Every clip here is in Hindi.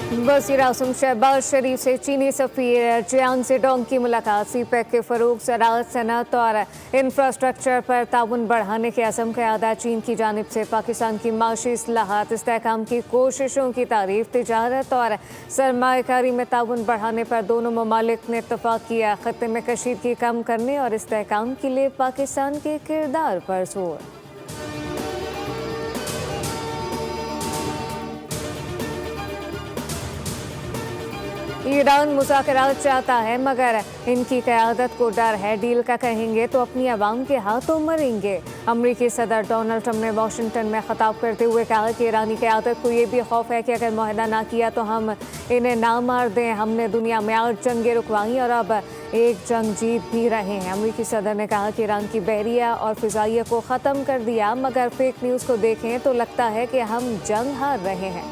वज़ीर आज़म शहबाज शरीफ से चीनी सफ़ीर जियांग ज़ेडोंग की मुलाकात। सीपैक के फ़रोग़, ज़राअत, सनअत और इंफ्रास्ट्रक्चर पर ताउन बढ़ाने के अज़म का अदा। चीन की जानिब से पाकिस्तान की माशी इस्लाहात इस्तेहकाम की कोशिशों की तारीफ़। तिजारत और सरमायाकारी में ताउन बढ़ाने पर दोनों ममालिक ने इत्तफ़ाक़ किया। ख़त्ते में कशीदगी कम करने और इस्तेहकाम के लिए पाकिस्तान के किरदार पर जोर। ईरान मुज़ाकरात चाहता है मगर इनकी क़यादत को डर है। डील का कहेंगे तो अपनी आवाम के हाथों मरेंगे। अमरीकी सदर डोनाल्ड ट्रंप ने वाशिंगटन में ख़ताब करते हुए कहा कि ईरानी क़यादत को ये भी खौफ है कि अगर मुआहदा ना किया तो हम इन्हें ना मार दें। हमने दुनिया में 8 जंगें रुकवाई और अब एक जंग जीत भी रहे हैं। अमरीकी सदर ने कहा कि ईरान की बहरिया और फ़िज़ाइया को ख़त्म कर दिया, मगर फेक न्यूज़ को देखें तो लगता है कि हम जंग हार रहे हैं।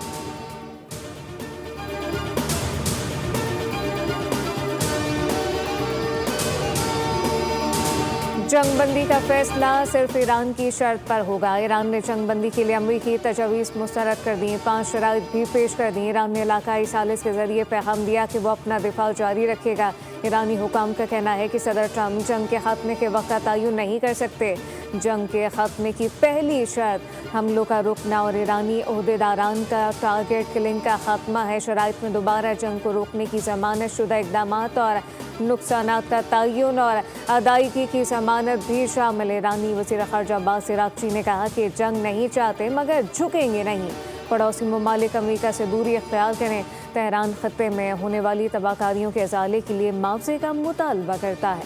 जंगबंदी का फैसला सिर्फ ईरान की शर्त पर होगा। ईरान ने जंगबंदी के लिए अमरीकी तजवीज़ मुस्तरद कर दी। 5 शराइत भी पेश कर दी। ईरान ने इलाकाई सालिस के जरिए पैगाम दिया कि वो अपना दिफा जारी रखेगा। ईरानी हुकाम का कहना है कि सदर ट्रंप जंग के खात्मे के वक्त का तयन नहीं कर सकते। जंग के खात्मे की पहली शर्त हमलों का रुकना और ईरानी ओहदेदारान का टारगेट किलिंग का खात्मा है। शराइत में दोबारा जंग को रोकने की जमानत शुदा इक़दाम और नुकसानात का तयन और अदायगी की जमानत भी शामिल। ईरानी वज़ीर ख़ारजा अब्बास अराग़ची ने कहा कि जंग नहीं चाहते मगर झुकेंगे नहीं। पड़ोसी ममालिक अमरीका से दूरी इख्तियार करें। तेहरान ख़त्ते में होने वाली तबाहकारियों के इज़ाले के लिए मुआवज़े का मुतालबा करता है।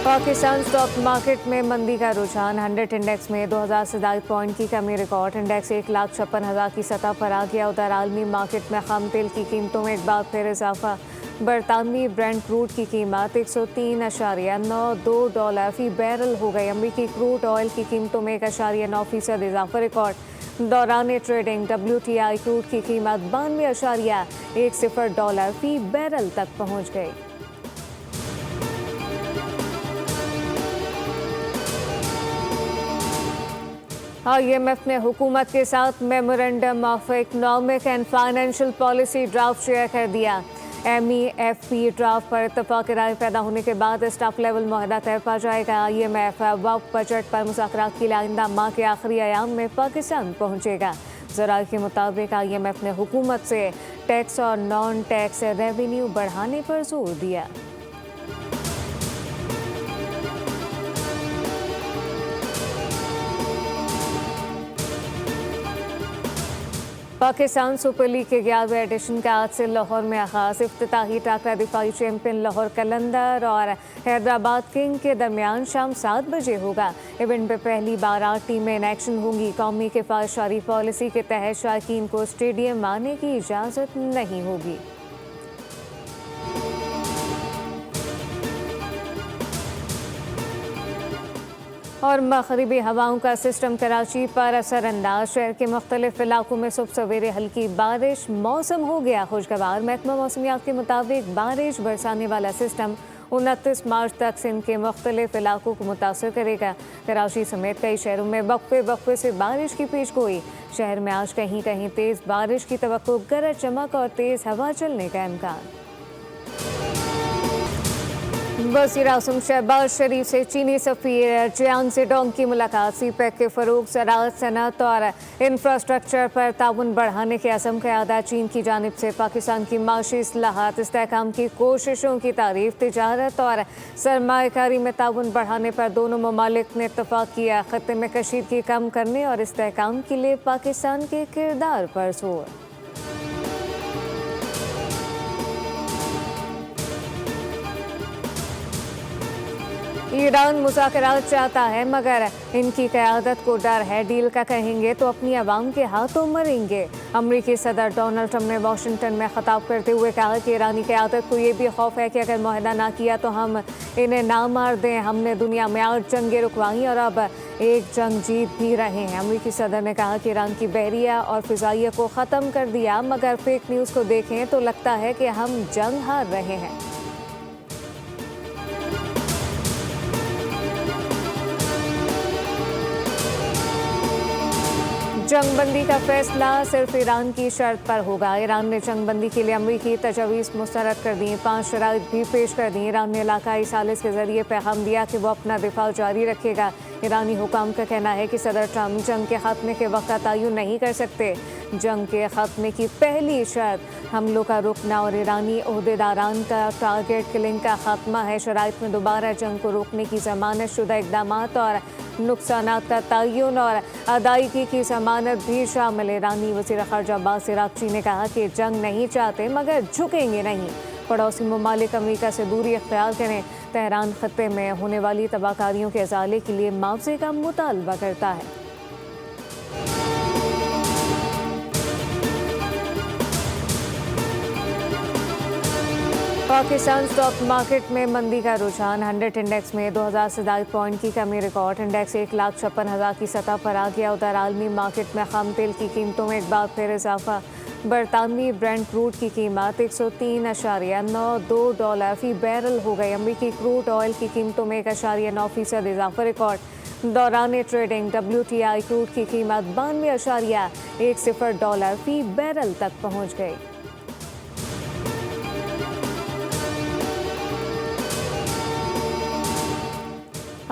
पाकिस्तान स्टॉक मार्केट में मंदी का रुझान। 100 इंडेक्स में 2000 से ज़ायद पॉइंट की कमी रिकॉर्ड। इंडेक्स 1,56,000 की सतह पर आ गया। उधर आलमी मार्केट में खाम तेल की कीमतों में एक बार फिर इजाफा। बरतानवी ब्रेंट क्रूड की कीमत $103.92 फ़ी बैरल हो गई। अमरीकी क्रूड ऑयल की कीमतों में 1.9% इजाफा रिकॉर्ड। दौरान ट्रेडिंग WTI क्रूड की कीमत $92.10 फ़ी बैरल तक पहुँच गई। IMF ने हुकूमत के साथ memorandum of economic and financial policy draft share कर दिया। MEFP ड्राफ्ट पर इत्तफाक राय पैदा होने के बाद स्टाफ लेवल मुआहदा तय पा जाएगा। IMF वक्फ बजट पर मुज़ाकरात के लिए आइंदा माह के आखिरी अयाम में पाकिस्तान पहुँचेगा। ज़राए के मुताबिक IMF ने हुकूमत से टैक्स और नॉन टैक्स रेवेन्यू बढ़ाने पर जोर दिया। पाकिस्तान सुपर लीग के 11वें एडिशन का आज से लाहौर में आगाज़। इफ्तिताही टाकरा दिफाई चैंपियन लाहौर कलंदर और हैदराबाद किंग के दरमियान शाम 7 बजे होगा। इवेंट में पहली बार 8 टीमें इन एक्शन होंगी। कौमी किफ़ायतशारी पॉलिसी के तहत शायकीन को स्टेडियम आने की इजाज़त नहीं होगी। और मगरिबी हवाओं का सिस्टम कराची पर असरअंदाज। शहर के मुख्तलिफ इलाकों में सुबह सवेरे हल्की बारिश। मौसम हो गया खुशगवार। महकमा मौसमियात के मुताबिक बारिश बरसाने वाला सिस्टम 29 मार्च तक सिंध के मुख्तलिफ इलाकों को मुतासर करेगा। कराची समेत कई शहरों में वक्फे से बारिश की पेशगोई। शहर में आज कहीं कहीं तेज़ बारिश की तवक्को, गरज चमक और तेज़ हवा चलने का इम्कान। वज़ीर आज़म शहबाज शरीफ से चीनी सफ़ीर जियांग ज़ेडोंग की मुलाकात। सीपैक के फ़रोग़, ज़राअत, सनअत और इंफ्रास्ट्रक्चर पर ताउन बढ़ाने के अज़म का अदा। चीन की जानिब से पाकिस्तान की माशी इस्लाहात इस्तेहकाम की कोशिशों की तारीफ़। तिजारत और सरमायाकारी में ताउन बढ़ाने पर दोनों ममालिक ने इत्तफ़ाक़ किया। ख़त्ते में कशीदगी कम करने और इस्तेहकाम के लिए पाकिस्तान के किरदार पर जोर। ईरान मुज़ाकरात चाहता है मगर इनकी क़यादत को डर है। डील का कहेंगे तो अपनी आवाम के हाथों मरेंगे। अमरीकी सदर डोनाल्ड ट्रंप ने वाशिंगटन में ख़ताब करते हुए कहा कि ईरानी क़यादत को ये भी खौफ है कि अगर मुआहदा ना किया तो हम इन्हें ना मार दें। हमने दुनिया में 8 जंगें रुकवाई और अब एक जंग जीत भी रहे हैं। अमरीकी सदर ने कहा कि ईरान की बहरिया और फ़िज़ाइया को ख़त्म कर दिया, मगर फेक न्यूज़ को देखें तो लगता है कि हम जंग हार रहे हैं। जंगबंदी का फैसला सिर्फ ईरान की शर्त पर होगा। ईरान ने जंगबंदी के लिए अमरीकी तजवीज़ मुस्तरद कर दी। 5 शराइत भी पेश कर दी। ईरान ने इलाकाई सालिस के जरिए पैगाम दिया कि वो अपना दिफा जारी रखेगा। ईरानी हुकाम का कहना है कि सदर ट्रम्प जंग के खात्मे के वक्त का तयन नहीं कर सकते। जंग के खात्मे की पहली शर्त हमलों का रुकना और ईरानी ओहदेदारान का टारगेट किलिंग का खात्मा है। शराइत में दोबारा जंग को रोकने की जमानत शुदा इकदाम और नुकसानात का तयन और अदायगी की जमानत भी शामिल। ईरानी वज़ीर ख़ारजा अब्बास अराग़ची ने कहा कि जंग नहीं चाहते मगर झुकेंगे नहीं। पड़ोसी ममालिक अमरीका से दूरी अख्तियार करें। तेहरान खत्ते में होने वाली तबाहकारियों के इज़ाले के लिए मुआवजे का मुतालबा करता है। पाकिस्तान स्टॉक मार्केट में मंदी का रुझान। 100 इंडेक्स में 2000 से ज़ायद पॉइंट की कमी रिकॉर्ड। इंडेक्स 1,56,000 की सतह पर आ गया। उधर आलमी मार्केट में खाम तेल की कीमतों में एक बार फिर इजाफा। बरतानवी ब्रेंट क्रूड की कीमत $103.92 फी बैरल हो गई। अमरीकी क्रूड ऑयल की कीमतों में 1.9% इजाफा रिकॉर्ड। दौरान ट्रेडिंग WTI क्रूड की कीमत $92.10 फी बैरल तक पहुँच गई।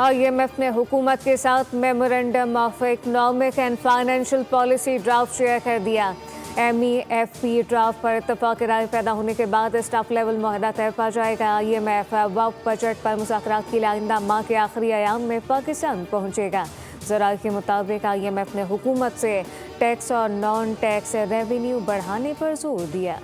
IMF ने हुकूमत के साथ memorandum of economic and financial policy draft share कर दिया। MEFP ड्राफ्ट पर इत्तफाक राय पैदा होने के बाद स्टाफ लेवल मुआहदा तय पा जाएगा। IMF वक्फ बजट पर मुज़ाकरात के लिए आइंदा माह के आखिरी अयाम में पाकिस्तान पहुँचेगा। ज़राए के मुताबिक IMF ने हुकूमत से टैक्स और नॉन टैक्स रेवेन्यू बढ़ाने पर जोर दिया।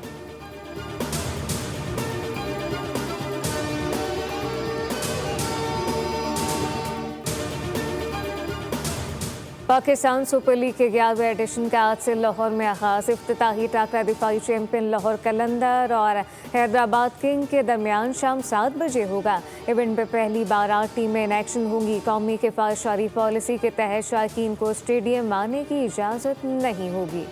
पाकिस्तान सुपर लीग के 11वें एडिशन का आज से लाहौर में आगाज। इफ्तिताही टाकरा दिफाई चैंपियन लाहौर कलंदर और हैदराबाद किंग के दरमियान शाम 7 बजे होगा। इवेंट में पहली बार 8 टीमें इन एक्शन होंगी। कौमी किफायतशारी पॉलिसी के तहत शायकीन को स्टेडियम आने की इजाज़त नहीं होगी।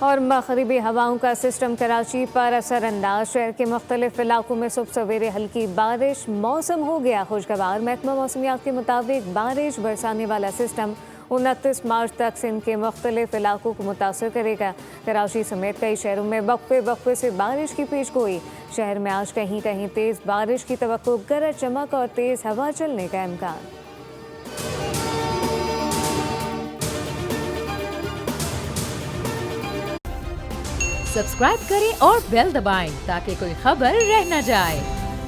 और मगरिबी हवाओं का सिस्टम कराची पर असरअंदाज। शहर के मुख्तलिफ इलाकों में सुबह सवेरे हल्की बारिश। मौसम हो गया खुशगवार। महकमा मौसमियात के मुताबिक बारिश बरसाने वाला सिस्टम 29 मार्च तक सिंध के मुख्तलिफ इलाकों को मुतासर करेगा। कराची समेत कई शहरों में वक्फे से बारिश की पेशगोई। शहर में आज कहीं कहीं तेज़ बारिश की तवक्को, गरज चमक और तेज़ हवा चलने का इम्कान। सब्सक्राइब करें और बेल दबाएं ताकि कोई खबर रह न जाए।